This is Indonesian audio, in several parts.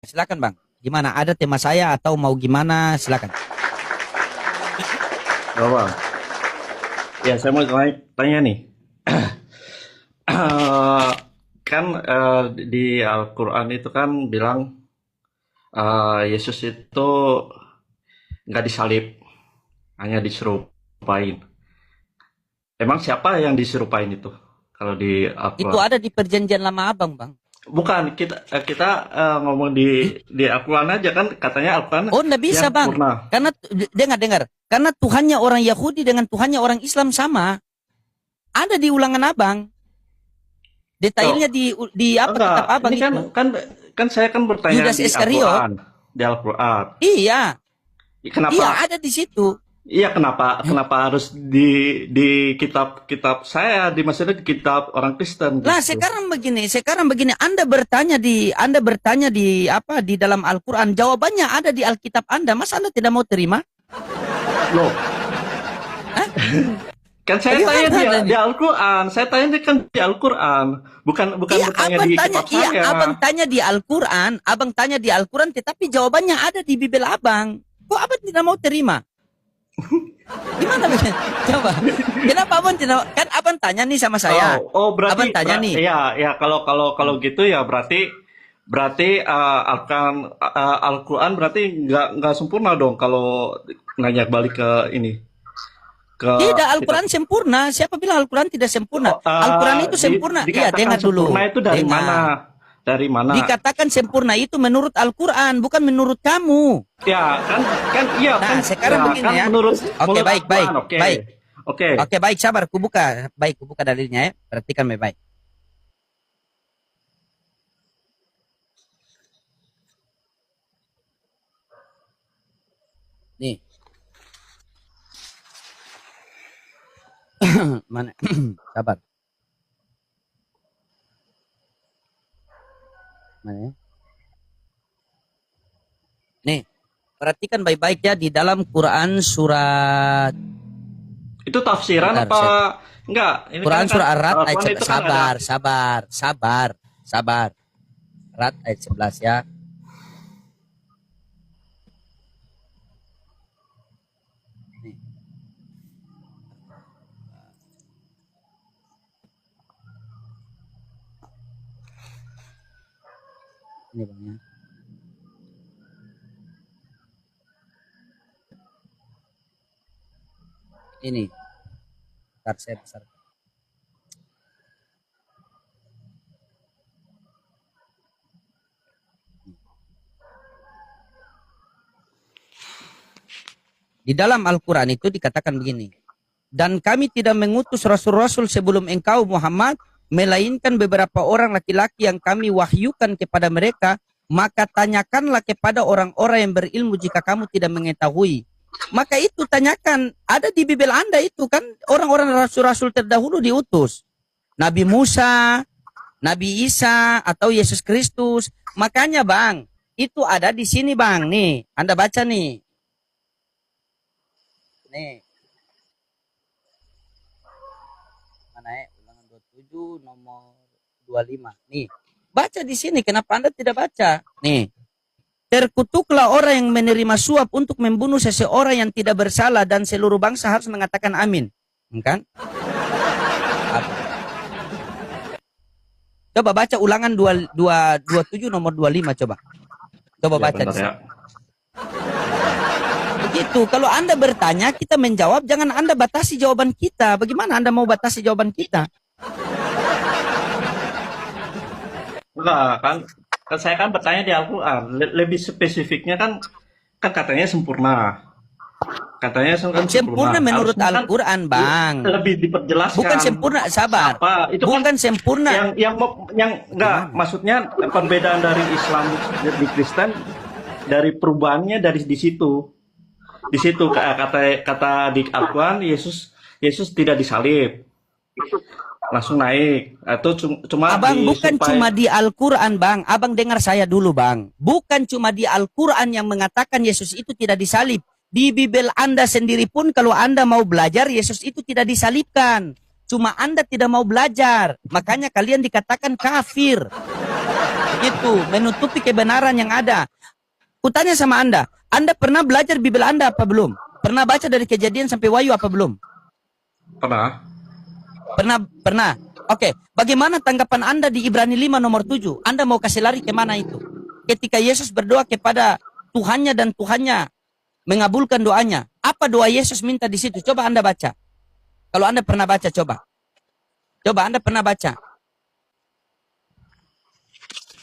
Silakan Bang. Gimana? Ada tema saya atau mau gimana? Silakan. Oh, Bang. Ya, saya mau tanya nih. Eh, kan di Al-Quran itu kan bilang Yesus itu nggak disalib, hanya diserupain. Emang siapa yang diserupain itu? Kalau di Itu Al-Quran? ada di perjanjian lama Abang, Bang. Bukan, kita ngomong di Al-Quran aja kan, katanya Al-Quran Oh, enggak bisa, Bang. sempurna. Karena dengar. Karena Tuhannya orang Yahudi dengan Tuhannya orang Islam sama. Ada di ulangan Abang. Oh, Detailnya di apa enggak, kitab Abang ini kan itu. kan kan saya kan bertanya Yudas di Iskariot. Al-Quran, di Al-Quran. Iya. Iya, Kenapa? ada di situ. Iya, kenapa Eh? kenapa harus di kitab-kitab saya, di maksudnya di kitab orang Kristen Lah, gitu. sekarang begini, Anda bertanya di apa di dalam Al-Qur'an, jawabannya ada di Alkitab Anda. Masa Anda tidak mau terima? Loh, Hah? kan saya tanya Bagaimana Anda di nih? Al-Quran, saya tanya kan di Al-Quran, bukan bukan bertanya di kitab saya. Abang tanya di Al-Qur'an, tetapi jawabannya ada di Bibel Abang. Kok Abang tidak mau terima? Gimana begini? Coba. Kenapa Abang tidak kan Abang tanya nih sama saya. Berarti Abang tanya nih. ya ya kalau kalau kalau gitu ya berarti berarti Al-Quran berarti nggak sempurna dong kalau nanya balik ke ini ke Tidak, kitab. Al-Quran sempurna. Siapa bilang Al-Quran tidak sempurna? Oh, Al-Quran itu sempurna. Iya, dikatakan dengar sempurna dulu. itu dari mana? Dengar. Dari mana? Dikatakan sempurna itu menurut Al-Quran, bukan menurut kamu. Ya, kan iya kan Nah, ya sekarang begini kan ya. menurut Oke, menurut baik, baik, Al-Quran. Oke. baik. Oke. Oke, baik, sabar. Kubuka. Baik, kubuka dalilnya ya. Perhatikan baik-baik. Nih, mana? Sabar. Mana ya? Nih, perhatikan baik-baik ya di dalam Quran surat. Itu tafsiran Bentar, apa enggak? Ini kan Quran kan surah Ar-Ra'd ayat Al-Quran itu 11. kan ada. Sabar. Ra'd ayat 11 ya. Nih. Ini Bang ya. Ini. Bentar, saya besar. Di dalam Al-Quran itu dikatakan begini. Dan kami tidak mengutus rasul-rasul sebelum engkau Muhammad, melainkan beberapa orang laki-laki yang kami wahyukan kepada mereka, maka tanyakanlah kepada orang-orang yang berilmu jika kamu tidak mengetahui. Maka itu tanyakan, ada di Bibel Anda itu kan orang-orang rasul-rasul terdahulu diutus. Nabi Musa, Nabi Isa, atau Yesus Kristus. Makanya Bang, itu ada di sini Bang. Nih, Anda baca nih. Nih, mana ya? Ulangan 27 nomor 25. Nih, baca di sini. Kenapa Anda tidak baca? Nih, terkutuklah orang yang menerima suap untuk membunuh seseorang yang tidak bersalah dan seluruh bangsa harus mengatakan amin. Kan? Coba baca ulangan 27 nomor 25 coba. Coba Ya, baca di bentar sini. ya. Begitu. Kalau Anda bertanya, kita menjawab, jangan Anda batasi jawaban kita. Bagaimana Anda mau batasi jawaban kita? Enggak, kan saya kan bertanya di Al-Quran. Lebih spesifiknya kan kan katanya sempurna. Katanya kan Sempurna sempurna. menurut Harusnya kan Al-Quran, Bang. lebih Bukan diperjelaskan sempurna, sabar. apa itu kan Bukan sempurna. yang enggak Bagaimana? maksudnya perbedaan dari Islam di Kristen dari perubahannya dari di situ. Di situ kata kata di Al-Quran Yesus tidak disalib, langsung naik. Atau cuma Abang, di bukan supaya cuma di Al-Quran, Bang. Abang dengar saya dulu, Bang. Bukan cuma di Al-Quran yang mengatakan Yesus itu tidak disalib. Di Bibel Anda sendiri pun kalau Anda mau belajar, Yesus itu tidak disalibkan. Cuma Anda tidak mau belajar. Makanya kalian dikatakan kafir. Itu menutupi kebenaran yang ada. Kutanya sama Anda pernah belajar Bibel Anda apa belum? Pernah baca dari Kejadian sampai Wahyu apa belum? Pernah. Pernah. Oke, bagaimana tanggapan Anda di Ibrani 5 nomor 7? Anda mau kasih lari kemana itu? Ketika Yesus berdoa kepada Tuhannya dan Tuhannya mengabulkan doanya. Apa doa Yesus minta di situ? Coba Anda baca. Kalau Anda pernah baca, coba. Coba Anda pernah baca.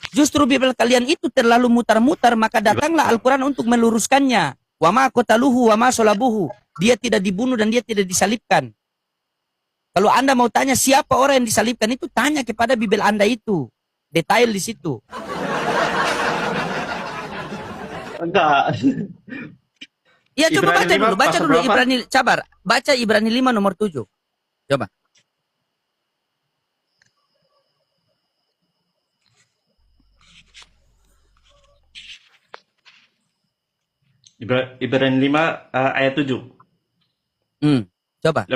Justru Bibel kalian itu terlalu mutar-mutar, maka datanglah Al-Quran untuk meluruskannya. Wa ma qataluhu wa ma solabuhu. Dia tidak dibunuh dan dia tidak disalibkan. Kalau Anda mau tanya siapa orang yang disalibkan itu, tanya kepada Bibel Anda itu. Detail di situ. Enggak. Ya coba baca dulu, baca dulu berapa? Ibrani, sabar. Baca Ibrani 5 nomor 7. Coba. Ibrani 5 ayat 7. Coba.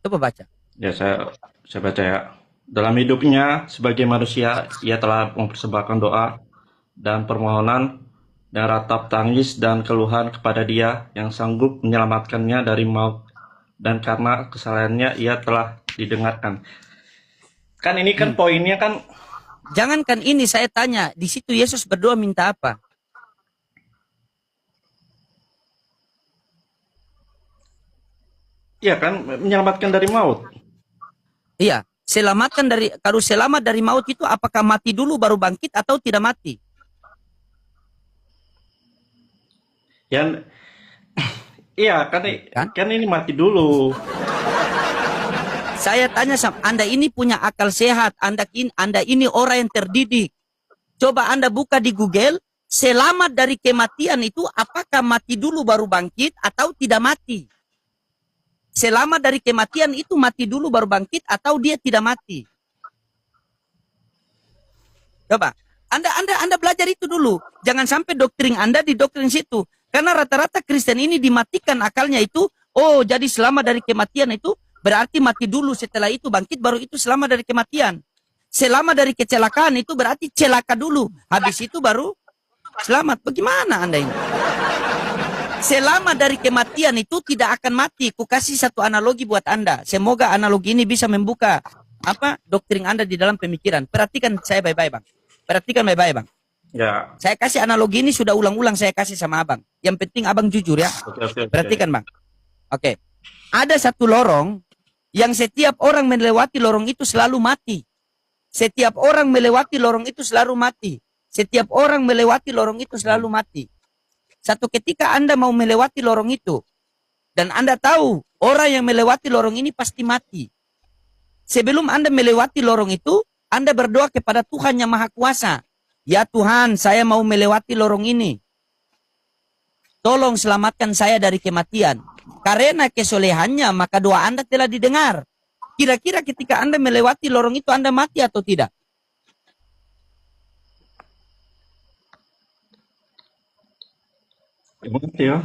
Coba baca. Ya, saya baca ya. Dalam hidupnya sebagai manusia, ia telah mempersembahkan doa dan permohonan dan ratap tangis dan keluhan kepada Dia yang sanggup menyelamatkannya dari maut, dan karena kesalahannya ia telah didengarkan. Kan ini kan poinnya kan. Jangankan ini, saya tanya, di situ Yesus berdoa minta apa? Iya kan, menyelamatkan dari maut. Iya, selamatkan dari, kalau selamat dari maut itu apakah mati dulu baru bangkit atau tidak mati? Yang iya kan ini mati dulu. Saya tanya sama Anda, ini punya akal sehat, Anda ini orang yang terdidik. Coba Anda buka di Google, selamat dari kematian itu apakah mati dulu baru bangkit atau tidak mati? Selamat dari kematian itu mati dulu baru bangkit atau dia tidak mati? Coba, Anda belajar itu dulu. Jangan sampai doktrin Anda didoktrin situ. Karena rata-rata Kristen ini dimatikan akalnya itu, oh jadi selamat dari kematian itu berarti mati dulu, setelah itu bangkit baru itu selamat dari kematian. Selamat dari kecelakaan itu berarti celaka dulu, habis itu baru selamat. Bagaimana Anda ini? Selamat dari kematian itu tidak akan mati. Ku kasih satu analogi buat Anda. Semoga analogi ini bisa membuka doktrin Anda di dalam pemikiran. Perhatikan saya baik-baik, Bang. Perhatikan baik-baik, Bang. Ya. Saya kasih analogi ini sudah ulang-ulang saya kasih sama Abang. Yang penting Abang jujur ya. Oke. Perhatikan, Bang. Oke. Ada satu lorong yang setiap orang melewati lorong itu selalu mati. Setiap orang melewati lorong itu selalu mati. Setiap orang melewati lorong itu selalu mati. Satu ketika Anda mau melewati lorong itu, dan Anda tahu orang yang melewati lorong ini pasti mati. Sebelum Anda melewati lorong itu, Anda berdoa kepada Tuhan yang Maha Kuasa. Ya Tuhan, saya mau melewati lorong ini. Tolong selamatkan saya dari kematian. Karena kesolehannya, maka doa Anda telah didengar. Kira-kira ketika Anda melewati lorong itu, Anda mati atau tidak? Mati ya.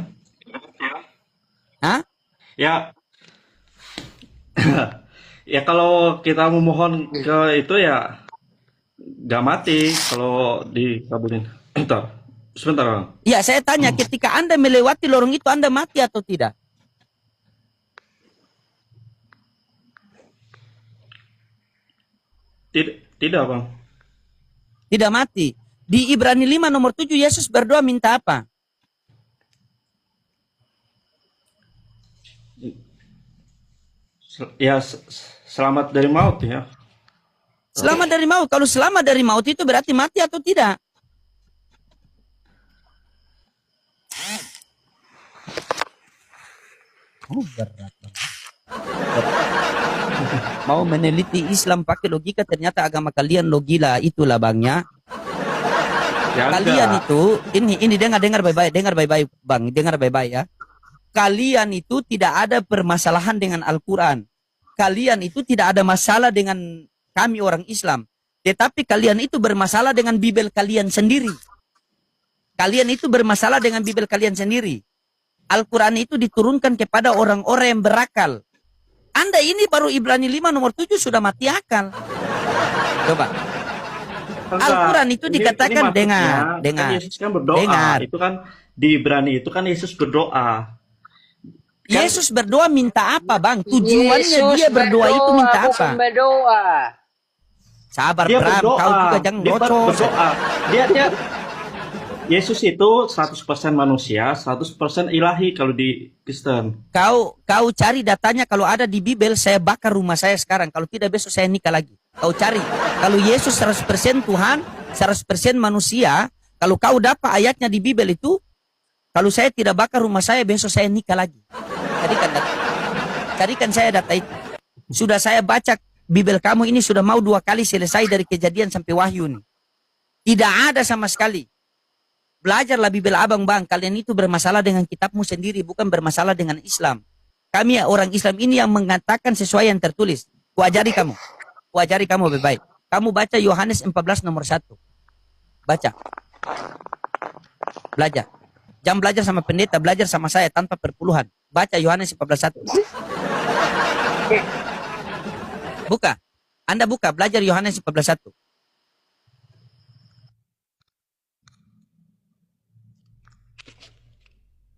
Hah? Ya. Ya kalau kita memohon ke itu ya nggak mati kalau dikabulin. Sebentar Bang. Ya, saya tanya, ketika Anda melewati lorong itu, Anda mati atau tidak? Tidak Bang. Tidak mati. Di Ibrani 5 nomor 7, Yesus berdoa minta apa? Ya selamat dari maut ya. Selamat dari maut. Kalau selamat dari maut itu berarti mati atau tidak? Oh, berat banget. Mau meneliti Islam pakai logika, ternyata agama kalian logila. Itulah Bangnya. Ya, Kalian enggak. itu, ini dengar baik-baik Bang, dengar baik-baik ya. Kalian itu tidak ada permasalahan dengan Al-Quran. Kalian itu tidak ada masalah dengan kami orang Islam. Tetapi kalian itu bermasalah dengan Bibel kalian sendiri. Kalian itu bermasalah dengan Bibel kalian sendiri. Al-Quran itu diturunkan kepada orang-orang yang berakal. Anda ini baru Ibrani 5 nomor 7 sudah mati akal. Coba. Enggak. Al-Quran itu Ini dikatakan maksudnya, dengar. kan Yesus kan berdoa. Dengar. Itu kan di Ibrani itu kan Yesus berdoa. Kan Yesus berdoa minta apa, Bang? Tujuannya Yesus dia berdoa itu minta bukan apa? berdoa. Sabar, dia Bram. berdoa. Kau juga jangan Dia ngocok. berdoa. Dia Yesus itu 100% manusia, 100% ilahi kalau di Kristen. Kau cari datanya, kalau ada di Bible, saya bakar rumah saya sekarang. Kalau tidak besok saya nikah lagi. Kau cari. Kalau Yesus 100% Tuhan, 100% manusia, kalau kau dapat ayatnya di Bible itu, kalau saya tidak bakar rumah saya, besok saya nikah lagi. Carikan saya data itu. Sudah saya baca Bible kamu ini sudah mau 2 kali selesai dari Kejadian sampai Wahyu nih. Tidak ada sama sekali. Belajarlah Bible abang, Bang. Kalian itu bermasalah dengan kitabmu sendiri, bukan bermasalah dengan Islam. Kami orang Islam ini yang mengatakan sesuai yang tertulis. Kuajari kamu. Kuajari kamu lebih baik. Kamu baca Yohanes 14 nomor 1. Baca. Belajar. Jangan belajar sama pendeta, belajar sama saya tanpa perpuluhan. Baca Yohanes 14:1. Buka. Anda buka, belajar Yohanes 14:1.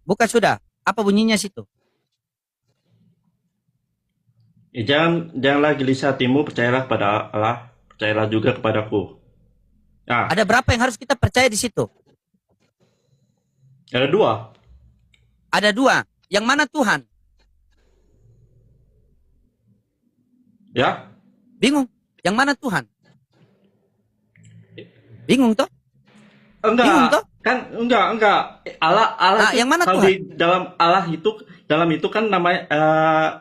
Buka sudah. Apa bunyinya situ? Janganlah gelisah hatimu, percayalah kepada Allah, percayalah juga kepadaku. Nah, Ada berapa yang harus kita percaya di situ? ada 2. Ada 2. Yang mana Tuhan? Ya, Bingung. Yang mana Tuhan? Bingung toh? Bingung toh? Kan enggak. Allah Nah, itu yang mana kalau Tuhan? di dalam itu kan namanya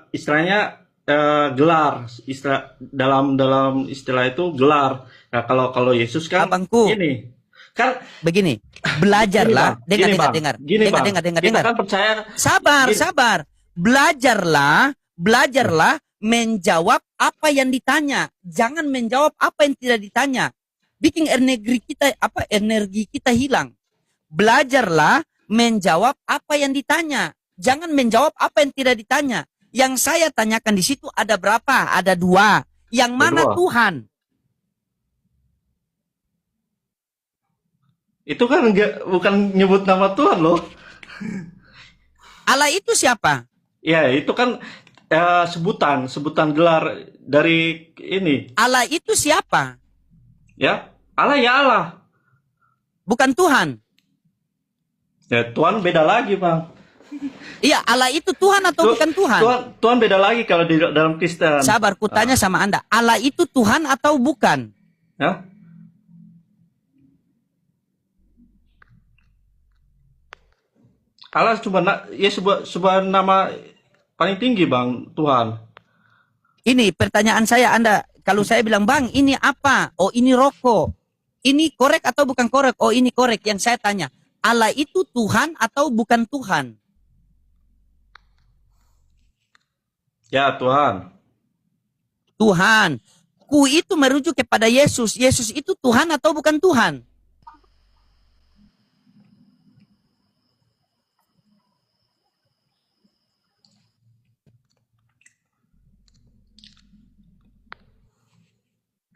istilahnya gelar, dalam istilah itu gelar. Nah, kalau Yesus kan Abangku. ini kan Begini, belajarlah. gini, Bang. Dengar. Kita Dengar. kan percaya Sabar. Belajarlah menjawab apa yang ditanya. Jangan menjawab apa yang tidak ditanya. Bikin energi kita hilang. Belajarlah menjawab apa yang ditanya. Jangan menjawab apa yang tidak ditanya. Yang saya tanyakan di situ ada berapa? Ada 2. Yang mana 2. Tuhan? Itu kan bukan nyebut nama Tuhan loh. Allah itu siapa? Ya, itu kan sebutan gelar dari ini. Allah itu siapa? Ya, Allah. Bukan Tuhan. Ya, Tuhan beda lagi, Bang. Iya, Allah itu Tuhan atau bukan Tuhan? Tuhan beda lagi kalau di dalam Kristen. Sabar, kutanya sama Anda. Allah itu Tuhan atau bukan? Ya? Allah sebuah nama paling tinggi, Bang, Tuhan. Ini pertanyaan saya, Anda. Kalau saya bilang, Bang, ini apa? Oh, ini rokok. Ini korek atau bukan korek? Oh, ini korek. Yang saya tanya, Allah itu Tuhan atau bukan Tuhan? Ya, Tuhan. Tuhan. Ku itu merujuk kepada Yesus. Yesus itu Tuhan atau bukan Tuhan?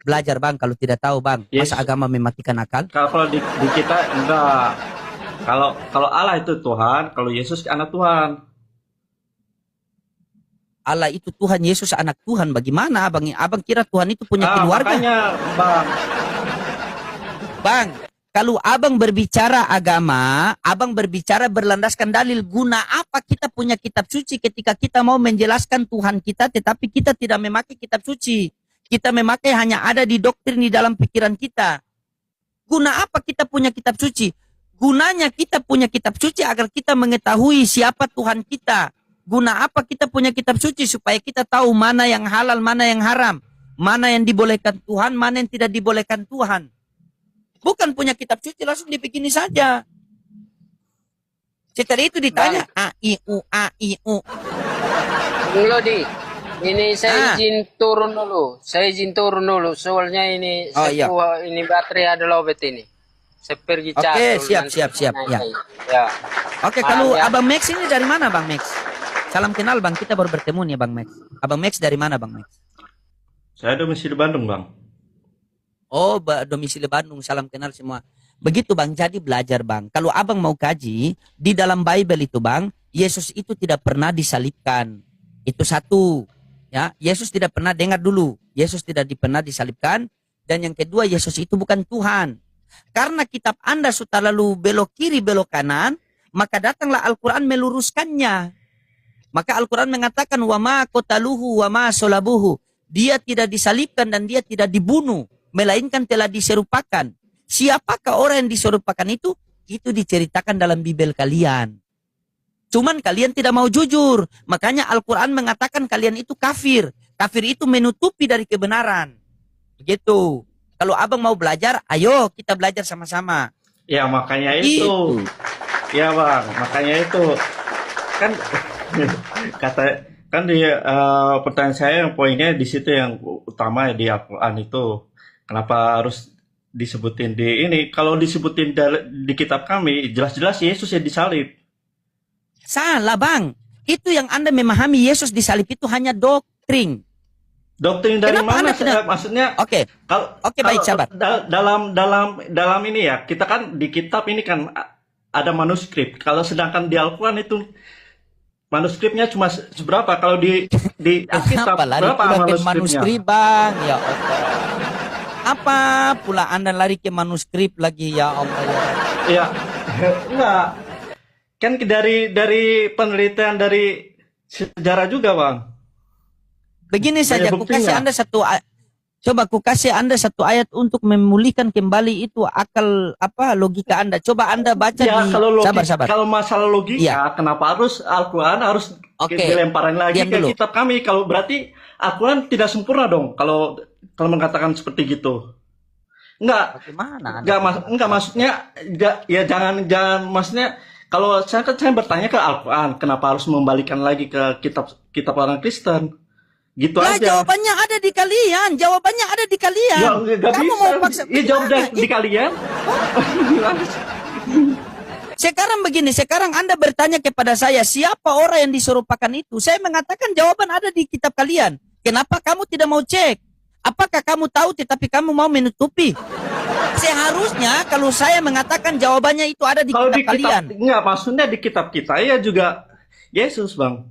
Belajar, Bang, kalau tidak tahu, Bang. Masa agama mematikan akal? Kalau di kita enggak. Kalau Allah itu Tuhan, kalau Yesus anak Tuhan. Allah itu Tuhan, Yesus anak Tuhan. Bagaimana, Abang? Abang kira Tuhan itu punya keluarga? Makanya, Bang, kalau Abang berbicara agama, Abang berbicara berlandaskan dalil. Guna apa kita punya kitab suci ketika kita mau menjelaskan Tuhan kita, tetapi kita tidak memakai kitab suci. Kita memakai hanya ada di doktrin di dalam pikiran kita. Guna apa kita punya kitab suci? Gunanya kita punya kitab suci agar kita mengetahui siapa Tuhan kita. Guna apa kita punya kitab suci? Supaya kita tahu mana yang halal, mana yang haram. Mana yang dibolehkan Tuhan, mana yang tidak dibolehkan Tuhan. Bukan punya kitab suci langsung dibikini saja. Setelah itu ditanya A, I, U, A, I, U. Bung Lodi, ini saya izin turun dulu. Soalnya ini ini baterai ada lowbat ini. Saya pergi cari. Oke, siap. Ya. Oke, kalau Abang Max ini dari mana, Bang Max? Salam kenal, Bang. Kita baru bertemu nih, Bang Max. Abang Max dari mana, Bang Max? Saya domisili Bandung, Bang. Oh, domisili Bandung, salam kenal semua. Begitu Bang, jadi belajar Bang. Kalau Abang mau kaji, di dalam Bible itu Bang, Yesus itu tidak pernah disalibkan. Itu satu. Ya, Yesus tidak pernah, dengar dulu. Yesus tidak pernah disalibkan. Dan yang kedua, Yesus itu bukan Tuhan. Karena kitab Anda sudah lalu belok kiri, belok kanan, maka datanglah Al-Quran meluruskannya. Maka Al-Quran mengatakan, wa ma qataluhu wa ma solabuhu. Dia tidak disalibkan dan dia tidak dibunuh, melainkan telah diserupakan. Siapakah orang yang diserupakan itu? Itu diceritakan dalam Bible kalian. Cuman kalian tidak mau jujur. Makanya Al-Quran mengatakan kalian itu kafir. Kafir itu menutupi dari kebenaran. Begitu. Kalau abang mau belajar, ayo kita belajar sama-sama. Ya makanya itu. Ya bang, makanya itu. Kan kan di pertanyaan saya yang poinnya di situ yang utama ya, di Al-Quran itu. Kenapa harus disebutin di ini? Kalau disebutin di kitab kami, jelas-jelas Yesus yang disalib. Salah bang. Itu yang Anda memahami Yesus disalib itu hanya doktrin. Doktrin dari Kenapa mana? Anda Maksudnya? Oke. Oke, baik sabar. Dalam ini ya, kita kan di kitab ini kan ada manuskrip. Kalau sedangkan di Al-Quran itu manuskripnya cuma seberapa? Kalau di Alkitab berapa manuskripnya? Manuskrip bang, ya Allah. Apa pula Anda lari ke manuskrip lagi, ya Allah? Ya, enggak. Kan dari penelitian dari sejarah juga bang. Begini saja, aku kasih Anda satu ayat untuk memulihkan kembali itu akal logika Anda. Coba Anda baca ya, di sabar. Kalau masalah logika, ya. Kenapa harus Al-Quran harus dilemparin lagi ke kitab kami? Kalau berarti Al-Quran tidak sempurna dong. Kalau mengatakan seperti gitu. Enggak. Bagaimana? Enggak maksudnya ya jangan maksudnya kalau saya bertanya ke Al-Quran, kenapa harus membalikan lagi ke kitab orang Kristen? Gitu lah, aja. Jawabannya ada di kalian. Jawabannya ada di kalian. Ya, kamu bisa. mau paksa? Iya, jawab di kalian. Sekarang begini, sekarang Anda bertanya kepada saya, siapa orang yang diserupakan itu? Saya mengatakan jawaban ada di kitab kalian. Kenapa kamu tidak mau cek? Apakah kamu tahu tetapi kamu mau menutupi? Seharusnya kalau saya mengatakan jawabannya itu ada di kitab kalian. Enggak, maksudnya di kitab kita ya juga Yesus, Bang.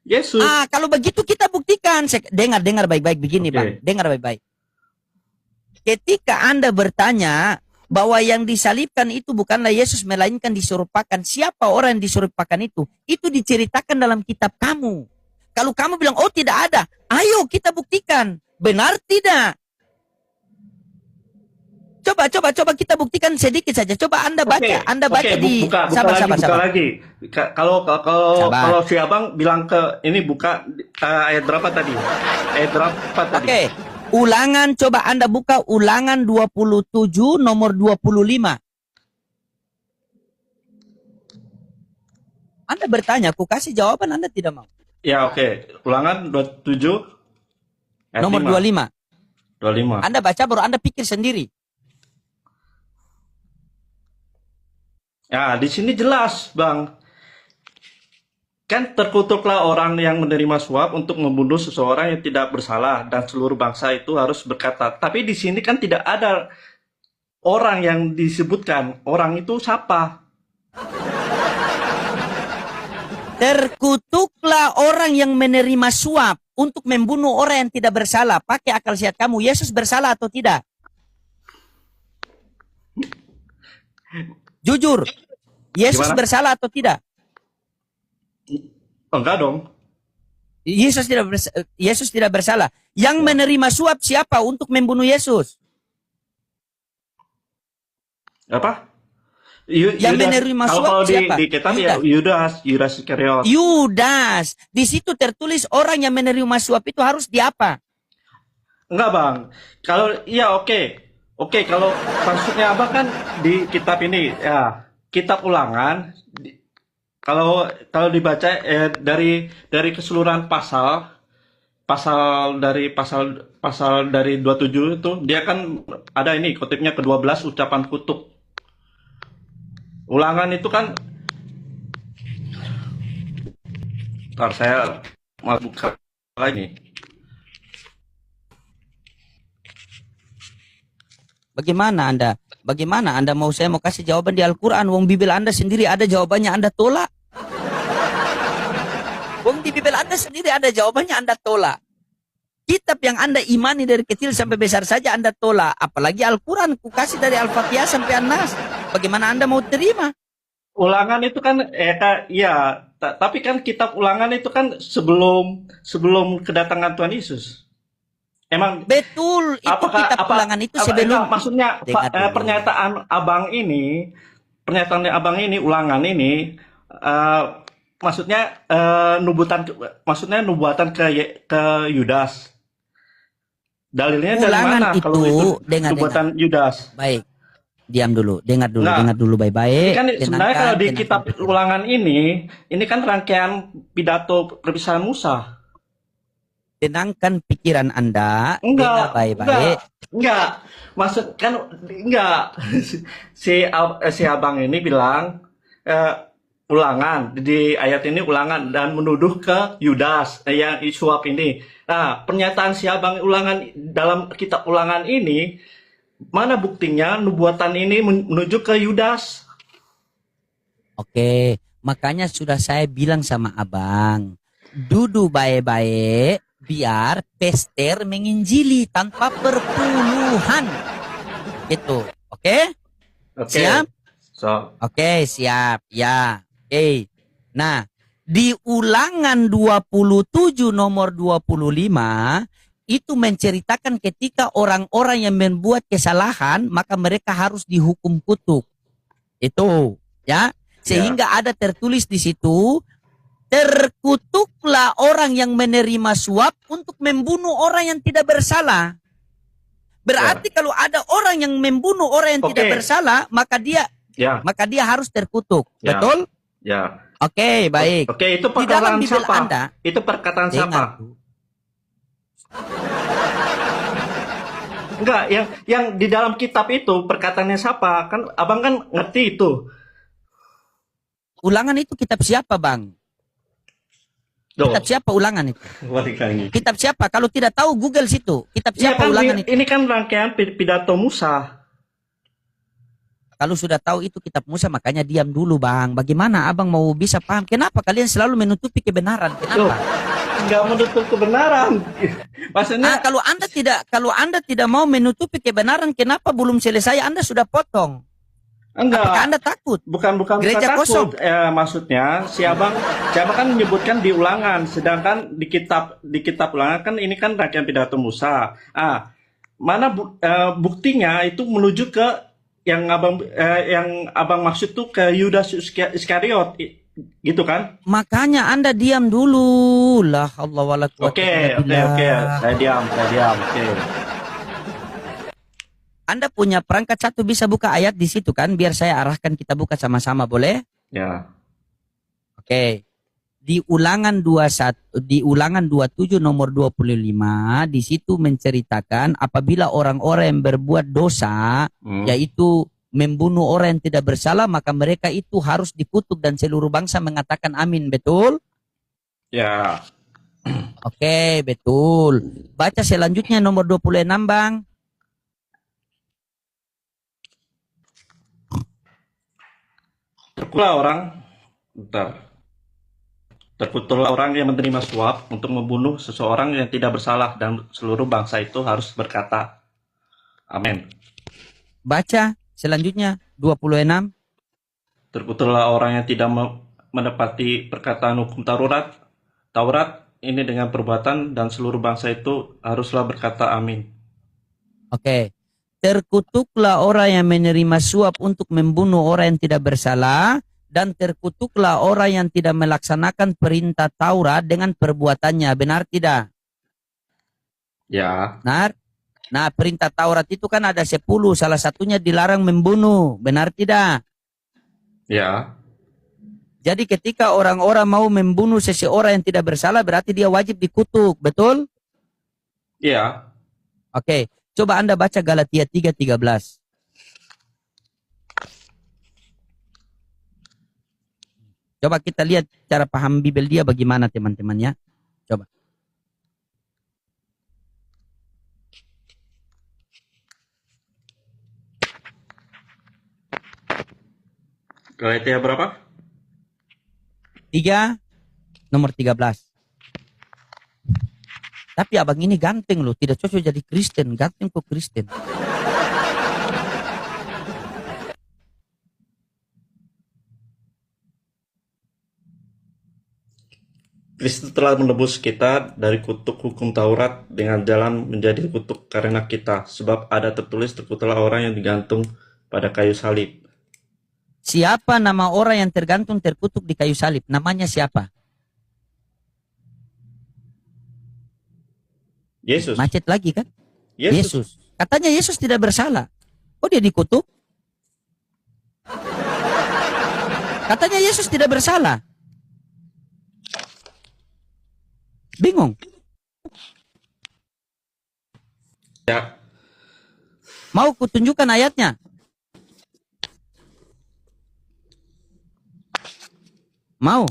Yesus. Kalau begitu kita buktikan. Dengar baik-baik begini, Bang. Dengar baik-baik. Ketika Anda bertanya bahwa yang disalibkan itu bukanlah Yesus melainkan diserupakan, siapa orang yang diserupakan itu diceritakan dalam kitab kamu. Kalau kamu bilang, oh tidak ada, ayo kita buktikan. Benar tidak? Coba kita buktikan sedikit saja. Coba Anda baca, Anda baca di sabar. Lagi. Kalau si Abang bilang ke ini buka ayat berapa tadi? Oke. Ulangan, coba Anda buka Ulangan 27 nomor 25. Anda bertanya, aku kasih jawaban, Anda tidak mau. Ya, oke. Ulangan 27 nomor 25. 25. Anda baca baru Anda pikir sendiri. Ya, di sini jelas, Bang. Kan terkutuklah orang yang menerima suap untuk membunuh seseorang yang tidak bersalah dan seluruh bangsa itu harus berkata. Tapi di sini kan tidak ada orang yang disebutkan. Orang itu siapa? Terkutuklah orang yang menerima suap untuk membunuh orang yang tidak bersalah. Pakai akal sehat kamu, Yesus bersalah atau tidak? Jujur, Yesus bersalah atau tidak? Enggak dong. Yesus tidak bersalah. Yang menerima suap siapa untuk membunuh Yesus? Apa? Yang menerima suap siapa? Di kitab ya Yudas Iskariot. Yudas. Di situ tertulis orang yang menerima suap itu harus diapa? Enggak, Bang. Kalau iya oke. Oke, kalau maksudnya apa kan di kitab ini ya, kitab Ulangan kalau dibaca dari keseluruhan pasal dari 27 itu dia kan ada ini kutipnya ke-12 ucapan kutuk. Ulangan itu kan ntar saya mau buka lagi. Bagaimana Anda? Bagaimana Anda saya mau kasih jawaban di Al-Quran? Wong Bibel Anda sendiri ada jawabannya, Anda tolak. Wong di Bibel Anda sendiri ada jawabannya, Anda tolak. Kitab yang Anda imani dari kecil sampai besar saja Anda tolak. Apalagi Al-Quran, ku kasih dari Al-Fatihah sampai An-Nas. Bagaimana Anda mau terima? Ulangan itu kan, tapi kan kitab Ulangan itu kan sebelum kedatangan Tuhan Yesus. Emang betul, itu kitab Ulangan itu sebelum. Maksudnya pernyataan abang ini Ulangan ini, maksudnya nubuatan ke Yudas. Dalilnya dari mana itu, kalau itu nubuatan Yudas? Baik. Diam dulu, dengar dulu baik-baik. Kan sebenarnya kalau di kitab Ulangan ini kan rangkaian pidato perpisahan Musa. Tenangkan pikiran Anda, dengar baik-baik. Enggak. Maksud kan enggak. Si abang ini bilang Ulangan, di ayat ini Ulangan dan menuduh ke Yudas yang suap ini. Nah, pernyataan si abang Ulangan dalam kitab Ulangan ini, mana buktinya nubuatan ini menuju ke Yudas? Oke, makanya sudah saya bilang sama abang, duduk baik-baik biar pester menginjili tanpa perpuluhan. Gitu, oke? Siap? Oke, siap. Ya, oke. Nah, di Ulangan 27 nomor 25, itu menceritakan ketika orang-orang yang membuat kesalahan, maka mereka harus dihukum kutuk. Itu, ya. Sehingga ada tertulis di situ, terkutuklah orang yang menerima suap untuk membunuh orang yang tidak bersalah. Berarti kalau ada orang yang membunuh orang yang tidak bersalah, maka dia harus terkutuk. Betul? Ya. Oke, baik. Oke, itu perkataan siapa? Itu perkataan siapa? Enggak, yang di dalam kitab itu perkataannya siapa? Kan abang kan ngerti itu. Ulangan itu kitab siapa, Bang? Kitab siapa Ulangan itu? Kitab siapa? Kalau tidak tahu Google situ. Kitab siapa Ulangan itu? Ini kan rangkaian pidato Musa. Kalau sudah tahu itu kitab Musa, makanya diam dulu, Bang. Bagaimana abang mau bisa paham? Kenapa kalian selalu menutupi kebenaran? Kenapa? Enggak menutup kebenaran. Maksudnya kalau Anda tidak mau menutupi kebenaran, kenapa belum selesai Anda sudah potong? Enggak. Apakah Anda takut? Bukan gereja takut. Maksudnya si abang kan menyebutkan di Ulangan, sedangkan di kitab Ulangan kan ini kan rangkaian pidato Musa. Mana buktinya itu menuju ke yang abang maksud tuh ke Yudas Iskariot, gitu kan? Makanya Anda diam dulu lah, Allah wala quwwata. Oke, saya diam. Oke. Anda punya perangkat satu bisa buka ayat di situ kan? Biar saya arahkan, kita buka sama-sama, boleh? Ya. Oke. Di Ulangan 27 nomor 25, di situ menceritakan apabila orang-orang yang berbuat dosa, yaitu membunuh orang yang tidak bersalah, maka mereka itu harus dikutuk dan seluruh bangsa mengatakan amin, betul? Ya. Oke, betul. Baca selanjutnya nomor 26, Bang. Terkutuklah orang yang menerima suap untuk membunuh seseorang yang tidak bersalah, dan seluruh bangsa itu harus berkata amin. Baca selanjutnya 26. Terkutuklah orang yang tidak menepati perkataan hukum Taurat ini dengan perbuatan, dan seluruh bangsa itu haruslah berkata amin. Oke. Terkutuklah orang yang menerima suap untuk membunuh orang yang tidak bersalah, dan terkutuklah orang yang tidak melaksanakan perintah Taurat dengan perbuatannya. Benar tidak? Ya. Benar? Nah, perintah Taurat itu kan ada 10, salah satunya dilarang membunuh. Benar tidak? Ya. Jadi ketika orang-orang mau membunuh seseorang yang tidak bersalah, berarti dia wajib dikutuk. Betul? Ya. Oke. Coba Anda baca Galatia 3:13. Coba kita lihat cara paham Bibel dia bagaimana, teman-temannya. Coba. Galatia berapa? 3 nomor 13. Tapi abang ini ganteng loh, tidak cocok jadi Kristen, ganteng kok Kristen. Kristus telah menebus kita dari kutuk hukum Taurat dengan jalan menjadi kutuk karena kita. Sebab ada tertulis, terkutuklah orang yang digantung pada kayu salib. Siapa nama orang yang tergantung terkutuk di kayu salib? Namanya siapa? Yesus. Macet lagi kan? Yesus. Katanya Yesus tidak bersalah. Oh, dia dikutuk? Katanya Yesus tidak bersalah. Bingung. Ya. Mau kutunjukkan ayatnya? Mau?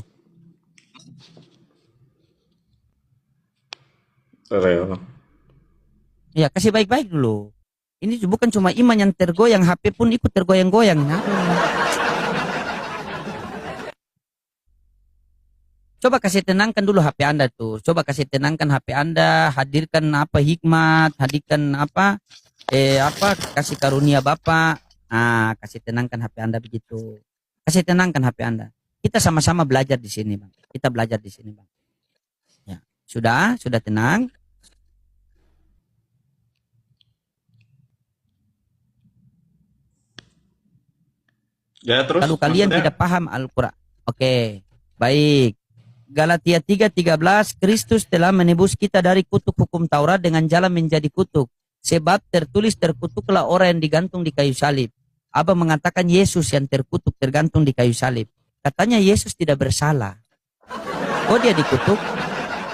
Ya, kasih baik-baik dulu. Ini bukan cuma iman yang tergoyang, HP pun ikut tergoyang-goyang. Coba kasih tenangkan dulu HP Anda tuh. Coba kasih tenangkan HP Anda, hadirkan apa hikmat, hadirkan apa kasih karunia Bapak. Kasih tenangkan HP Anda begitu. Kasih tenangkan HP Anda. Kita sama-sama belajar di sini, Bang. Kita belajar di sini, Bang. Ya, sudah tenang. Ya, terus Kalau kalian maksudnya? tidak paham Al-Quran. Oke, baik. Galatia 3:13, Kristus telah menebus kita dari kutuk hukum Taurat dengan jalan menjadi kutuk. Sebab tertulis, terkutuklah orang yang digantung di kayu salib. Abang mengatakan Yesus yang terkutuk, tergantung di kayu salib. Katanya Yesus tidak bersalah. Oh, dia dikutuk?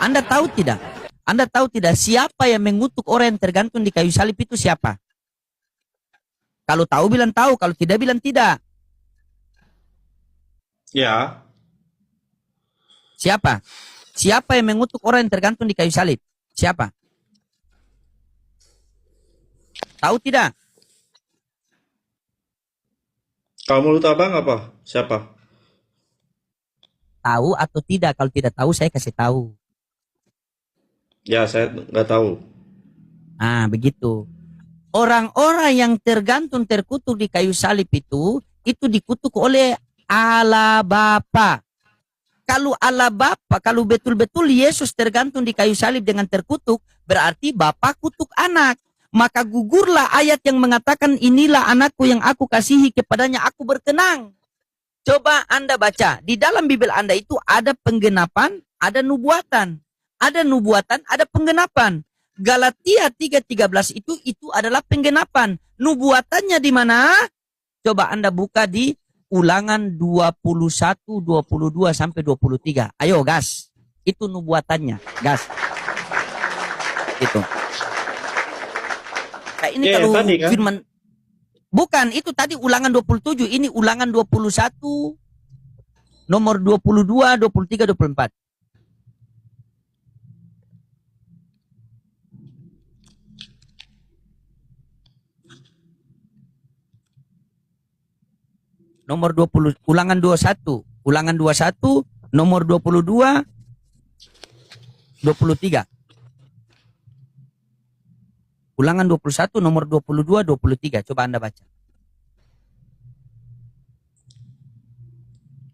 Anda tahu tidak? Anda tahu tidak siapa yang mengutuk orang yang tergantung di kayu salib itu siapa? Kalau tahu bilang tahu, kalau tidak bilang tidak. Ya. Siapa? Siapa yang mengutuk orang yang tergantung di kayu salib? Siapa? Tahu tidak? Kalau menurut abang apa? Siapa? Tahu atau tidak? Kalau tidak tahu saya kasih tahu. Ya, saya nggak tahu. Begitu. Orang-orang yang tergantung terkutuk di kayu salib itu dikutuk oleh Allah Bapa. Kalau Allah Bapa, kalau betul-betul Yesus tergantung di kayu salib dengan terkutuk, berarti Bapa kutuk anak. Maka gugurlah ayat yang mengatakan inilah anakku yang aku kasihi, kepadanya aku berkenan. Coba Anda baca, di dalam Bible Anda itu ada penggenapan, ada nubuatan. Ada nubuatan, ada penggenapan. Galatia 3:13 itu adalah penggenapan. Nubuatannya di mana? Coba Anda buka di Ulangan 21, 22 sampai 23. Ayo gas. Itu nubuatannya, gas. Itu. Nah, ini kalau tadi, kan? firman bukan, itu tadi Ulangan 27, ini Ulangan 21 nomor 22, 23, 24. Nomor 20, Ulangan 21, Ulangan 21 nomor 22, 23. Ulangan 21 nomor 22, 23. Coba Anda baca.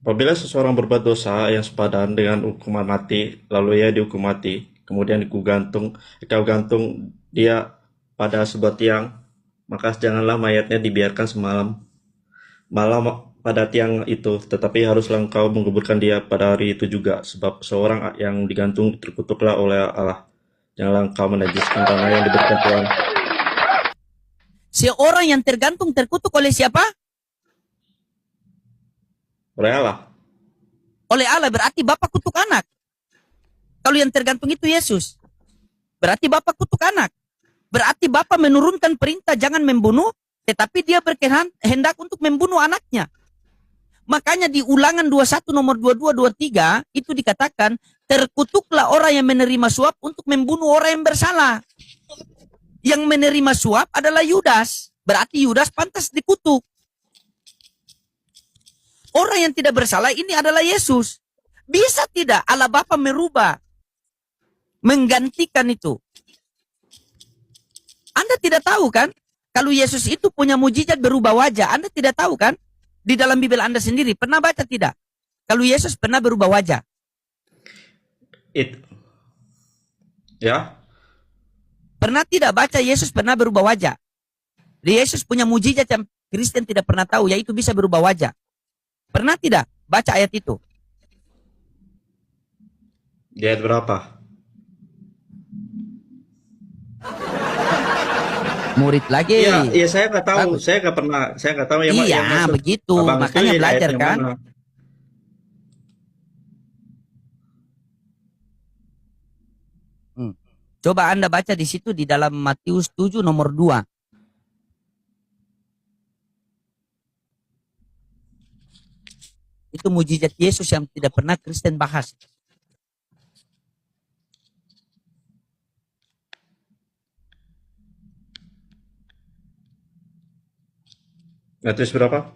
Apabila seseorang berbuat dosa yang sepadan dengan hukuman mati, lalu ia dihukum mati, kemudian kau gantung dia pada sebuah tiang, maka janganlah mayatnya dibiarkan semalam malam pada tiang itu, tetapi haruslah engkau menguburkan dia pada hari itu juga, sebab seorang yang digantung terkutuklah oleh Allah. Janganlah engkau menajiskan tanah yang diberikan Tuhan. Seorang yang tergantung terkutuk oleh siapa? Oleh Allah. Oleh Allah, berarti Bapa kutuk anak. Kalau yang tergantung itu Yesus, berarti Bapa kutuk anak. Berarti Bapa menurunkan perintah jangan membunuh, tetapi dia berkehendak untuk membunuh anaknya. Makanya di Ulangan 21 nomor 22, 23 itu dikatakan terkutuklah orang yang menerima suap untuk membunuh orang yang bersalah. Yang menerima suap adalah Yudas. Berarti Yudas pantas dikutuk. Orang yang tidak bersalah ini adalah Yesus. Bisa tidak Allah Bapa merubah, menggantikan itu? Anda tidak tahu kan? Kalau Yesus itu punya mujizat berubah wajah, Anda tidak tahu kan? Di dalam Bible Anda sendiri, pernah baca tidak? Kalau Yesus pernah berubah wajah. Ya. Pernah tidak baca Yesus pernah berubah wajah? Yesus punya mujizat yang Kristen tidak pernah tahu, yaitu bisa berubah wajah. Pernah tidak baca ayat itu? Di ayat berapa? Murid lagi. Iya, saya nggak tahu. Saya nggak tahu yang iya, maksud begitu. Abang Makanya itu belajar ayat yang kan. mana? Coba Anda baca di situ di dalam Matius 7 nomor 2. Itu mujizat Yesus yang tidak pernah Kristen bahas. Matius berapa?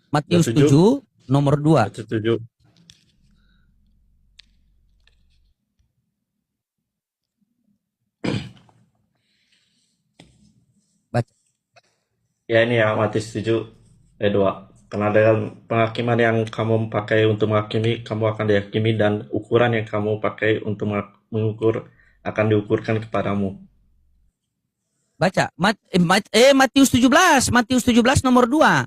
Matius 7 nomor 2. Matius 7. Baca. Ya, ini ya, Matius 7 ayat 2. Karena dengan penghakiman yang kamu pakai untuk menghakimi, kamu akan dihakimi, dan ukuran yang kamu pakai untuk mengukur akan diukurkan kepadamu. Baca. Matius 17. Matius 17 nomor 2.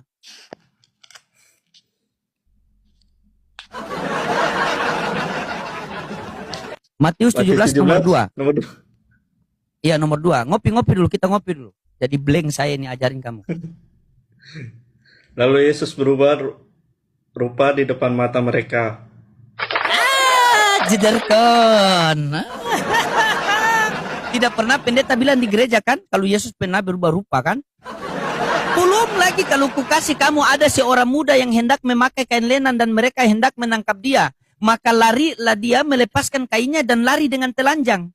Matius 17 nomor 2. Nomor 2. Iya, nomor 2. Ngopi-ngopi dulu, kita ngopi dulu. Jadi blank saya ini ajarin kamu. Lalu Yesus berubah rupa di depan mata mereka. Jederkon. Tidak pernah pendeta bilang di gereja kan, kalau Yesus pernah berubah rupa kan? Belum lagi kalau kukasih kamu ada seorang muda yang hendak memakai kain lenan dan mereka hendak menangkap dia. Maka larilah dia melepaskan kainnya dan lari dengan telanjang.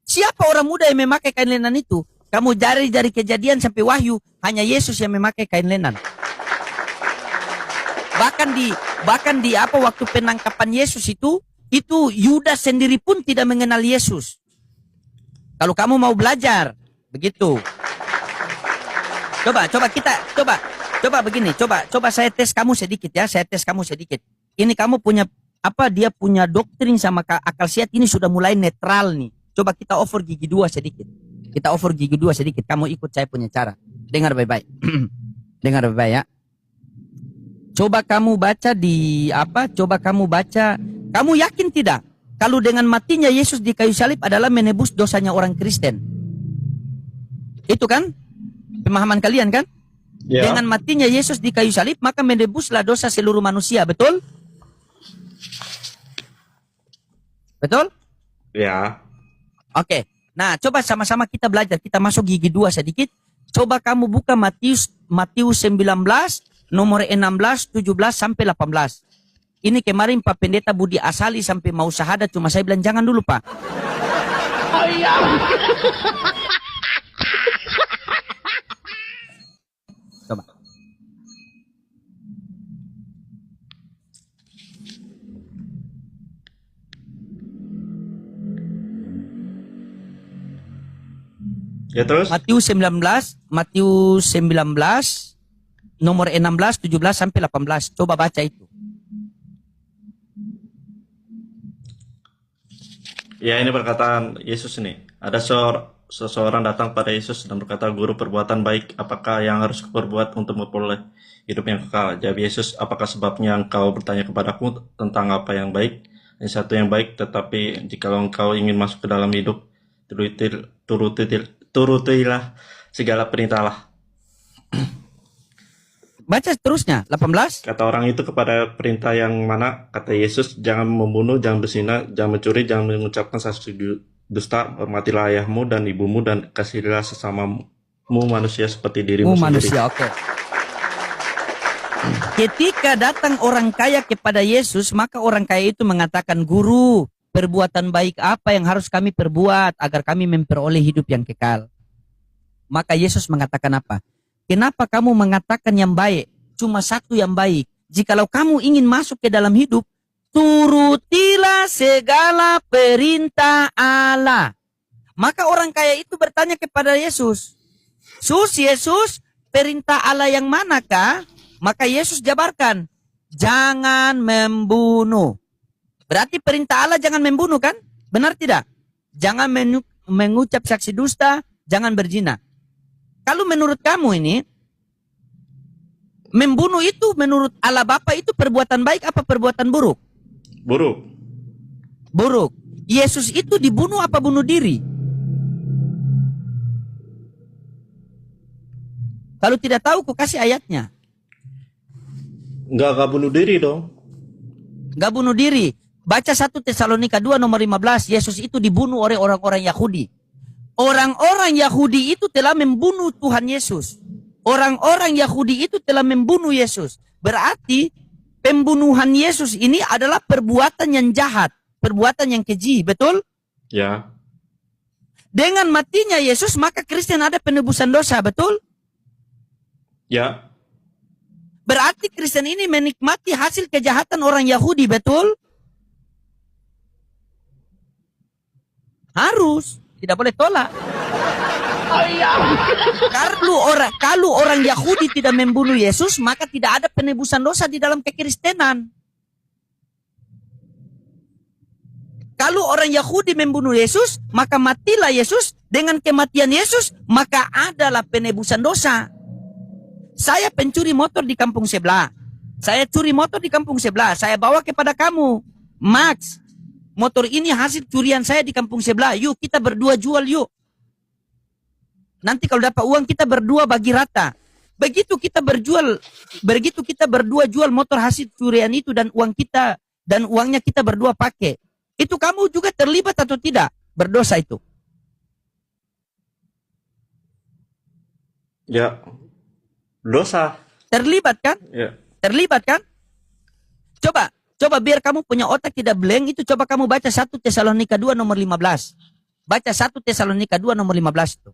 Siapa orang muda yang memakai kain lenan itu? Kamu cari dari Kejadian sampai Wahyu, hanya Yesus yang memakai kain lenan. Bahkan di apa waktu penangkapan Yesus itu Yudas sendiri pun tidak mengenal Yesus. Kalau kamu mau belajar, begitu. Coba begini, coba saya tes kamu sedikit ya, Ini kamu punya dia punya doktrin sama akal sehat ini sudah mulai netral nih. Coba kita offer gigi dua sedikit. Kamu ikut saya punya cara. Dengar baik-baik. Dengar baik-baik ya. Coba kamu baca kamu yakin tidak kalau dengan matinya Yesus di kayu salib adalah menebus dosanya orang Kristen? Itu kan pemahaman kalian kan? Ya. Dengan matinya Yesus di kayu salib maka menebuslah dosa seluruh manusia, betul? Betul? Ya. Oke. Nah, coba sama-sama kita belajar. Kita masuk gigi dua sedikit. Coba kamu buka Matius 19 nomor 16, 17 sampai 18. Ini kemarin Pak Pendeta Budi Asali sampai mau syahadat, cuma saya bilang jangan dulu, Pak. Oh iya. Coba. Ya terus? Matius 19 nomor 16, 17 sampai 18. Coba baca itu. Ya, ini perkataan Yesus ini. Ada seseorang datang pada Yesus dan berkata, "Guru, perbuatan baik apakah yang harus kuperbuat untuk memperoleh hidup yang kekal?" Jawab Yesus, "Apakah sebabnya engkau bertanya kepadaku tentang apa yang baik? Hanya satu yang baik, tetapi jikalau engkau ingin masuk ke dalam hidup, turutilah segala perintah Allah." Baca terusnya, 18. Kata orang itu kepada perintah yang mana? Kata Yesus, "Jangan membunuh, jangan berzina, jangan mencuri, jangan mengucapkan saksi dusta, hormatilah ayahmu dan ibumu, dan kasihilah sesamamu manusia seperti dirimu sendiri." Manusia, oke. Ketika datang orang kaya kepada Yesus, maka orang kaya itu mengatakan, "Guru, perbuatan baik apa yang harus kami perbuat agar kami memperoleh hidup yang kekal?" Maka Yesus mengatakan apa? "Kenapa kamu mengatakan yang baik? cuma satu yang baik. Jikalau kamu ingin masuk ke dalam hidup, turutilah segala perintah Allah. Maka orang kaya itu bertanya kepada Yesus, Yesus, perintah Allah yang manakah? Maka Yesus jabarkan, jangan membunuh. Berarti perintah Allah jangan membunuh kan? Benar tidak? Jangan mengucap saksi dusta, jangan berzina. Kalau menurut kamu ini, membunuh itu menurut Allah Bapa itu perbuatan baik apa perbuatan buruk? Buruk. Buruk. Yesus itu dibunuh apa bunuh diri? Kalau tidak tahu, ku kasih ayatnya. Enggak bunuh diri dong. Enggak bunuh diri. Baca 1 Tesalonika 2 nomor 15, Yesus itu dibunuh oleh orang-orang Yahudi. Orang-orang Yahudi itu telah membunuh Tuhan Yesus. Orang-orang Yahudi itu telah membunuh Yesus. Berarti pembunuhan Yesus ini adalah perbuatan yang jahat, perbuatan yang keji, betul? Ya. Dengan matinya Yesus, maka Kristen ada penebusan dosa, betul? Ya. Berarti Kristen ini menikmati hasil kejahatan orang Yahudi, betul? Harus, tidak boleh tolak. Kalau orang Yahudi tidak membunuh Yesus, maka tidak ada penebusan dosa di dalam kekristenan. Kalau orang Yahudi membunuh Yesus, maka matilah Yesus. Dengan kematian Yesus, maka adalah penebusan dosa. Saya pencuri motor di kampung sebelah. Saya curi motor di kampung sebelah. Saya bawa kepada kamu. Max, motor ini hasil curian saya di kampung sebelah. Yuk kita berdua jual yuk. Nanti kalau dapat uang kita berdua bagi rata. Begitu kita berdua jual motor hasil curian itu dan uangnya kita berdua pakai. Itu kamu juga terlibat atau tidak? Berdosa itu. Ya. Dosa. Terlibat kan? Ya. Terlibat kan? Coba biar kamu punya otak tidak blank itu, coba kamu baca 1 Tesalonika 2 nomor 15. Baca 1 Tesalonika 2 nomor 15 itu.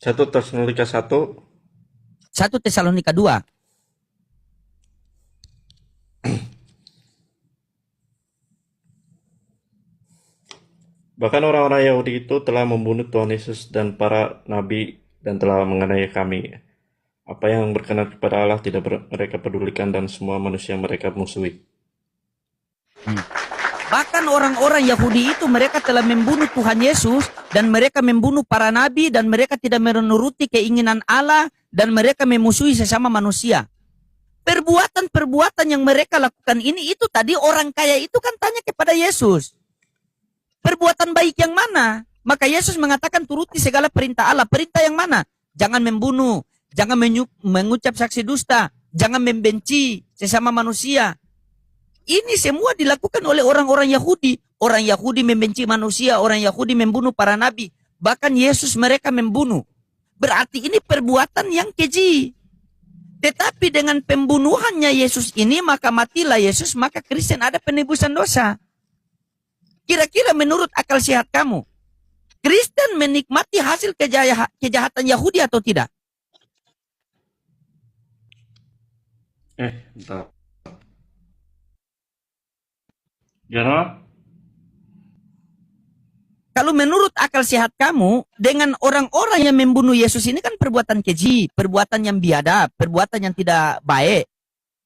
Satu Tesalonika 1. 1 Tesalonika 2. Bahkan orang-orang Yahudi itu telah membunuh Tuhan Yesus dan para nabi dan telah menganiaya kami. Apa yang berkenan kepada Allah tidak mereka pedulikan dan semua manusia mereka musuhi. Bahkan orang-orang Yahudi itu mereka telah membunuh Tuhan Yesus dan mereka membunuh para nabi dan mereka tidak menuruti keinginan Allah dan mereka memusuhi sesama manusia. Perbuatan-perbuatan yang mereka lakukan ini itu tadi orang kaya itu kan tanya kepada Yesus. Perbuatan baik yang mana? Maka Yesus mengatakan turuti segala perintah Allah. Perintah yang mana? Jangan membunuh, jangan mengucap saksi dusta, jangan membenci sesama manusia. Ini semua dilakukan oleh orang-orang Yahudi. Orang Yahudi membenci manusia, orang Yahudi membunuh para nabi. Bahkan Yesus mereka membunuh. Berarti ini perbuatan yang keji. Tetapi dengan pembunuhannya Yesus ini, maka matilah Yesus, maka Kristen ada penebusan dosa. Kira-kira menurut akal sehat kamu, Kristen menikmati hasil kejahatan Yahudi atau tidak? Bentar. Gimana? Kalau menurut akal sehat kamu, dengan orang-orang yang membunuh Yesus ini kan perbuatan keji, perbuatan yang biadab, perbuatan yang tidak baik.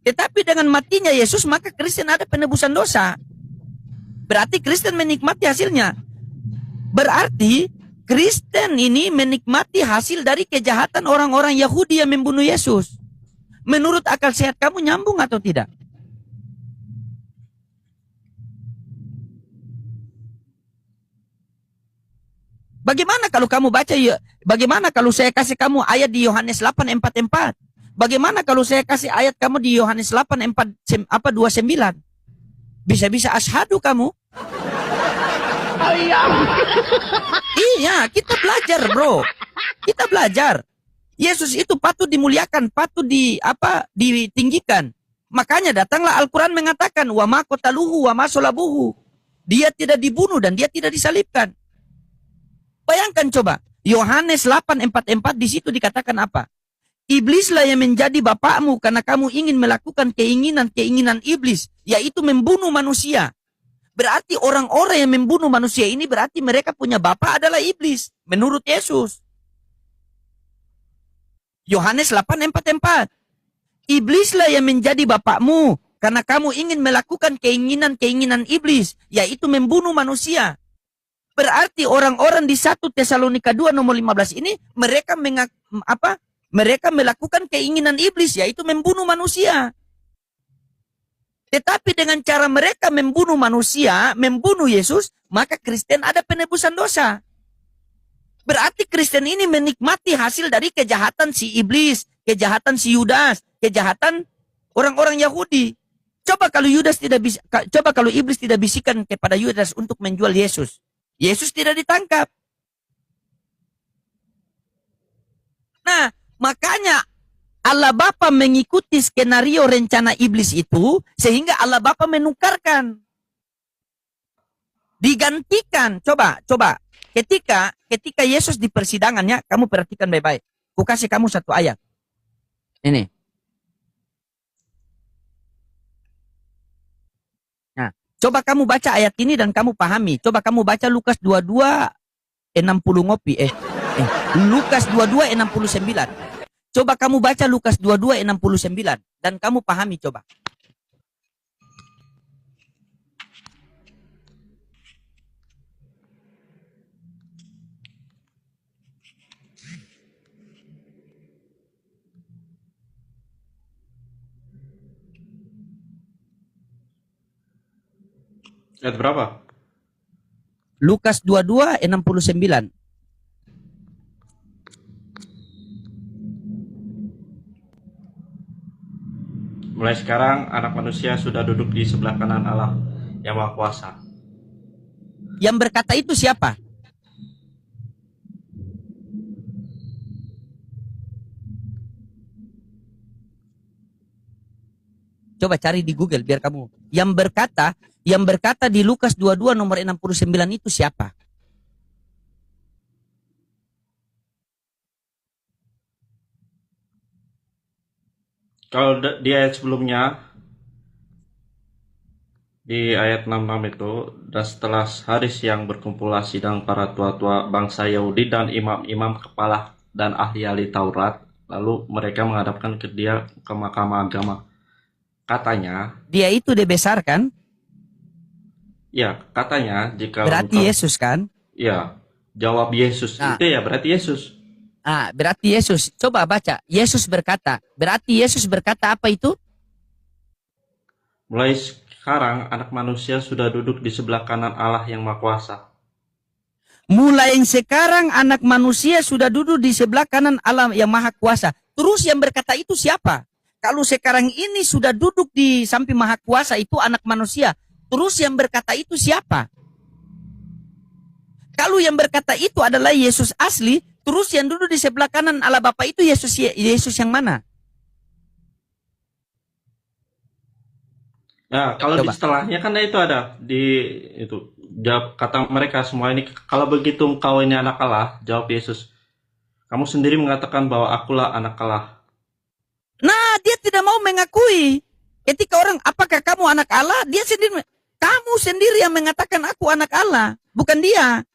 Tetapi dengan matinya Yesus, maka Kristen ada penebusan dosa. Berarti Kristen menikmati hasilnya. Berarti Kristen ini menikmati hasil dari kejahatan orang-orang Yahudi yang membunuh Yesus. Menurut akal sehat kamu nyambung atau tidak? Bagaimana kalau kamu baca, bagaimana kalau saya kasih kamu ayat di Yohanes 8:44? Bagaimana kalau saya kasih ayat kamu di Yohanes 8:29? Bisa-bisa asyhadu kamu. Iya, kita belajar, bro. Kita belajar. Yesus itu patut dimuliakan, patut ditinggikan. Makanya datanglah Al-Quran mengatakan, wa ma qataluhu wa ma solabuhu. Dia tidak dibunuh dan dia tidak disalibkan. Bayangkan coba, Yohanes 8:44 di situ dikatakan apa? Iblislah yang menjadi bapakmu karena kamu ingin melakukan keinginan-keinginan iblis, yaitu membunuh manusia. Berarti orang-orang yang membunuh manusia ini berarti mereka punya bapak adalah iblis, menurut Yesus. Yohanes 8:44. Iblislah yang menjadi bapakmu karena kamu ingin melakukan keinginan-keinginan iblis, yaitu membunuh manusia. Berarti orang-orang di 1 Tesalonika 2 nomor 15 ini mereka Mereka melakukan keinginan iblis, yaitu membunuh manusia. Tetapi dengan cara mereka membunuh manusia, membunuh Yesus, maka Kristen ada penebusan dosa. Berarti Kristen ini menikmati hasil dari kejahatan si iblis, kejahatan si Yudas, kejahatan orang-orang Yahudi. Coba kalau iblis tidak bisikan kepada Yudas untuk menjual Yesus. Yesus tidak ditangkap. Nah, makanya Allah Bapa mengikuti skenario rencana iblis itu, sehingga Allah Bapa menukarkan. Digantikan. Coba. Ketika Yesus di persidangannya, kamu perhatikan baik-baik. Ku kasih kamu satu ayat. Ini. Nah, coba kamu baca ayat ini dan kamu pahami. Coba kamu baca Lukas 22 Lukas 22 69. Coba kamu baca Lukas 22 69 dan kamu pahami coba. Ayat berapa? Lukas 22 69. Mulai sekarang anak manusia sudah duduk di sebelah kanan Allah yang Maha Kuasa. Yang berkata itu siapa? Coba cari di Google biar kamu. Yang berkata di Lukas 22 nomor 69 itu siapa? Kalau di ayat sebelumnya, di ayat 66 itu, dan setelah hari siang berkumpullah sidang para tua-tua bangsa Yahudi dan imam-imam kepala dan ahli-ahli Taurat, lalu mereka menghadapkan ke dia ke mahkamah agama. Katanya, dia itu dibesarkan? Ya, katanya jika berarti Yesus kan? Ya, jawab Yesus. Nah, itu ya berarti Yesus. Berarti Yesus. Coba baca. Yesus berkata. Berarti Yesus berkata apa itu? Mulai sekarang anak manusia sudah duduk di sebelah kanan Allah yang Maha Kuasa. Mulai sekarang anak manusia sudah duduk di sebelah kanan Allah yang Maha Kuasa. Terus yang berkata itu siapa? Kalau sekarang ini sudah duduk di samping Maha Kuasa itu anak manusia. Terus yang berkata itu siapa? Kalau yang berkata itu adalah Yesus asli, terus yang duduk di sebelah kanan Allah Bapa itu Yesus yang mana? Nah, kalau di setelahnya kan itu ada di itu jawab kata mereka semua ini, kalau begitu engkau ini anak Allah, jawab Yesus, kamu sendiri mengatakan bahwa akulah anak Allah. Nah, dia tidak mau mengakui. Ketika orang, apakah kamu anak Allah? Dia sendiri, kamu sendiri yang mengatakan aku anak Allah, bukan dia.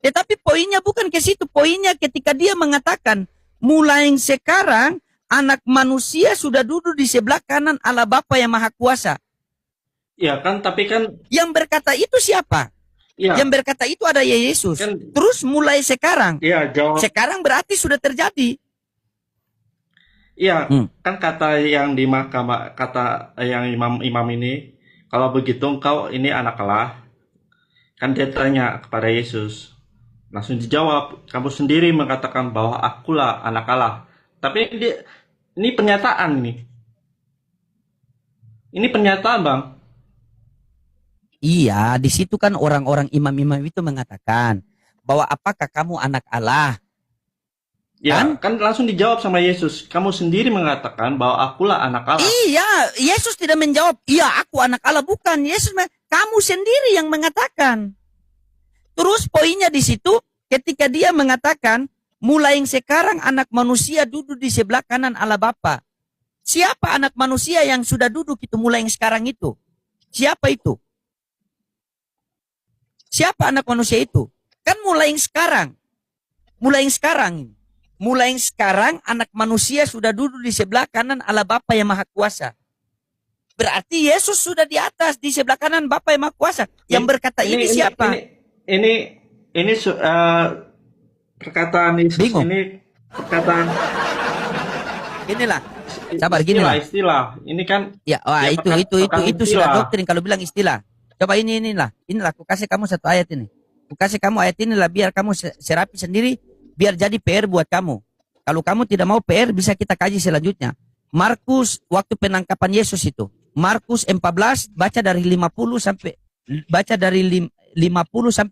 Tetapi poinnya bukan ke situ. Poinnya ketika dia mengatakan, mulai sekarang anak manusia sudah duduk di sebelah kanan Allah Bapa yang Maha Kuasa. Ya kan, tapi kan yang berkata itu siapa? Ya. Yang berkata itu ada Yesus. Kan, terus mulai sekarang. Ya, jawab. Sekarang berarti sudah terjadi. Iya, kan kata yang di mahkamah, kata yang imam ini, kalau begitu engkau ini anak Allah. Kan dia tanya kepada Yesus. Langsung dijawab, kamu sendiri mengatakan bahwa akulah anak Allah. Tapi ini pernyataan nih. Ini pernyataan, Bang. Iya, di situ kan orang-orang imam-imam itu mengatakan bahwa apakah kamu anak Allah? Ya, kan langsung dijawab sama Yesus. Kamu sendiri mengatakan bahwa akulah anak Allah. Iya, Yesus tidak menjawab, iya aku anak Allah. Bukan, Yesus kamu sendiri yang mengatakan. Terus poinnya di situ, ketika dia mengatakan, mulai sekarang anak manusia duduk di sebelah kanan Allah Bapa. Siapa anak manusia yang sudah duduk itu mulai sekarang itu? Siapa itu? Siapa anak manusia itu? Kan mulai sekarang. Mulai sekarang. Mulai sekarang anak manusia sudah duduk di sebelah kanan Allah Bapa yang Maha Kuasa. Berarti Yesus sudah di atas, di sebelah kanan Bapa yang Maha Kuasa. Yang berkata ini siapa? Ini perkataan Yesus. Bingung. Ini perkataan. Inilah. Sabar gini lah. Istilah. Ini kan. Ya, itu sudah doktrin kalau bilang istilah. Coba inilah. Aku kasih kamu satu ayat ini. Aku kasih kamu ayat inilah biar kamu serapi sendiri. Biar jadi PR buat kamu. Kalau kamu tidak mau PR, bisa kita kaji selanjutnya. Markus, waktu penangkapan Yesus itu. Markus 14, baca dari 50 sampai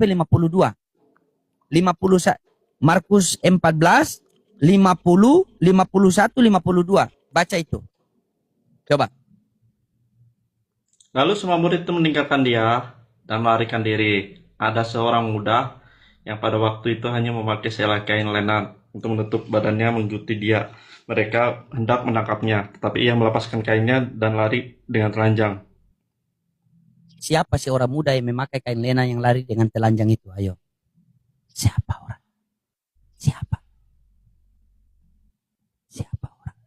52. 50, Markus 14, 50, 51, 52. Baca itu. Coba. Lalu semua murid itu meninggalkan dia dan melarikan diri. Ada seorang muda yang pada waktu itu hanya memakai selai kain lenan untuk menutup badannya mengikuti dia. Mereka hendak menangkapnya, tetapi ia melepaskan kainnya dan lari dengan telanjang. Siapa si orang muda yang memakai kain lenan yang lari dengan telanjang itu? Ayo. Siapa orang? Siapa? Siapa orang?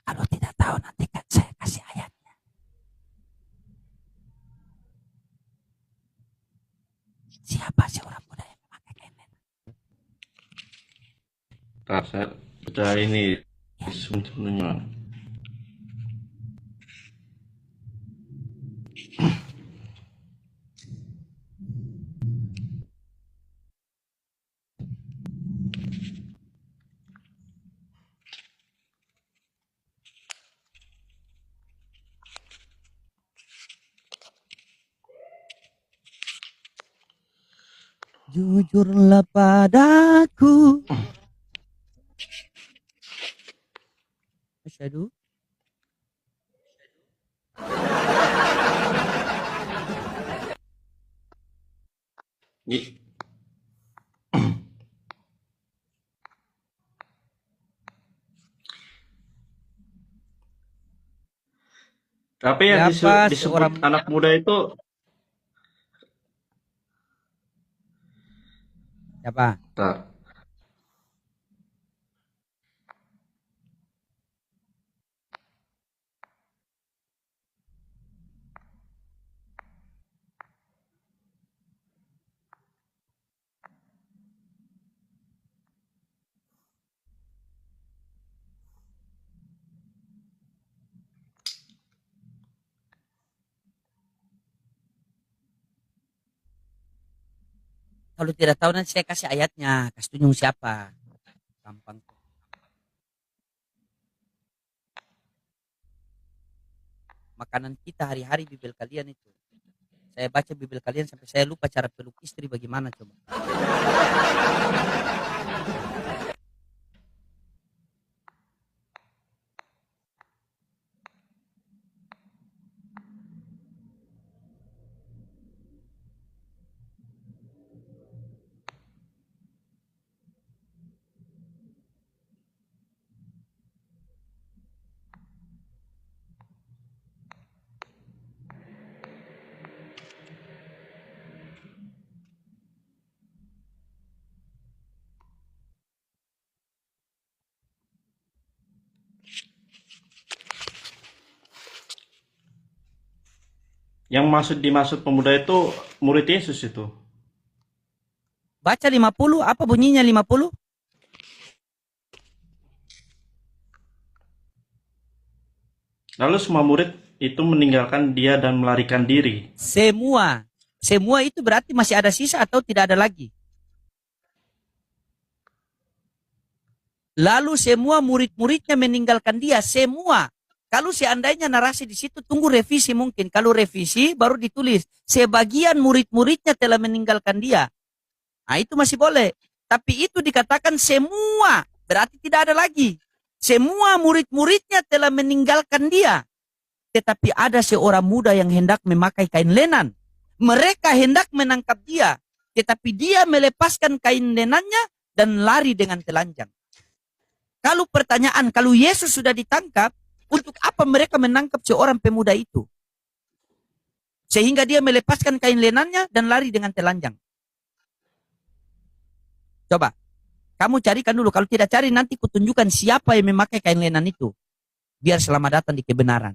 Kalau tidak tahu nanti kan saya kasih ayatnya. Siapa si orang muda yang memakai kain lenan? Saya baca ini sebelumnya. Jujurlah padaku. Asyhadu. Tapi yang disebut anak muda itu siapa? Kalau tidak tahu nanti saya kasih ayatnya. Kasih tunjuk siapa. Gampang. Makanan kita hari-hari Bibel kalian itu. Saya baca Bibel kalian sampai saya lupa cara peluk istri bagaimana coba. yang dimaksud pemuda itu murid Yesus itu. Baca 50, apa bunyinya 50? Lalu semua murid itu meninggalkan dia dan melarikan diri. Semua itu berarti masih ada sisa atau tidak ada lagi? Lalu semua murid-muridnya meninggalkan dia, semua. Kalau seandainya narasi di situ tunggu revisi mungkin. Kalau revisi baru ditulis sebagian murid-muridnya telah meninggalkan dia. Nah, itu masih boleh. Tapi itu dikatakan semua, berarti tidak ada lagi. Semua murid-muridnya telah meninggalkan dia. Tetapi ada seorang muda yang hendak memakai kain lenan. Mereka hendak menangkap dia. Tetapi dia melepaskan kain lenannya dan lari dengan telanjang. Kalau pertanyaan, kalau Yesus sudah ditangkap, untuk apa mereka menangkap seorang pemuda itu? Sehingga dia melepaskan kain lenannya dan lari dengan telanjang. Coba, kamu carikan dulu. Kalau tidak cari, nanti kutunjukkan siapa yang memakai kain lenan itu. Biar selamat datang di kebenaran.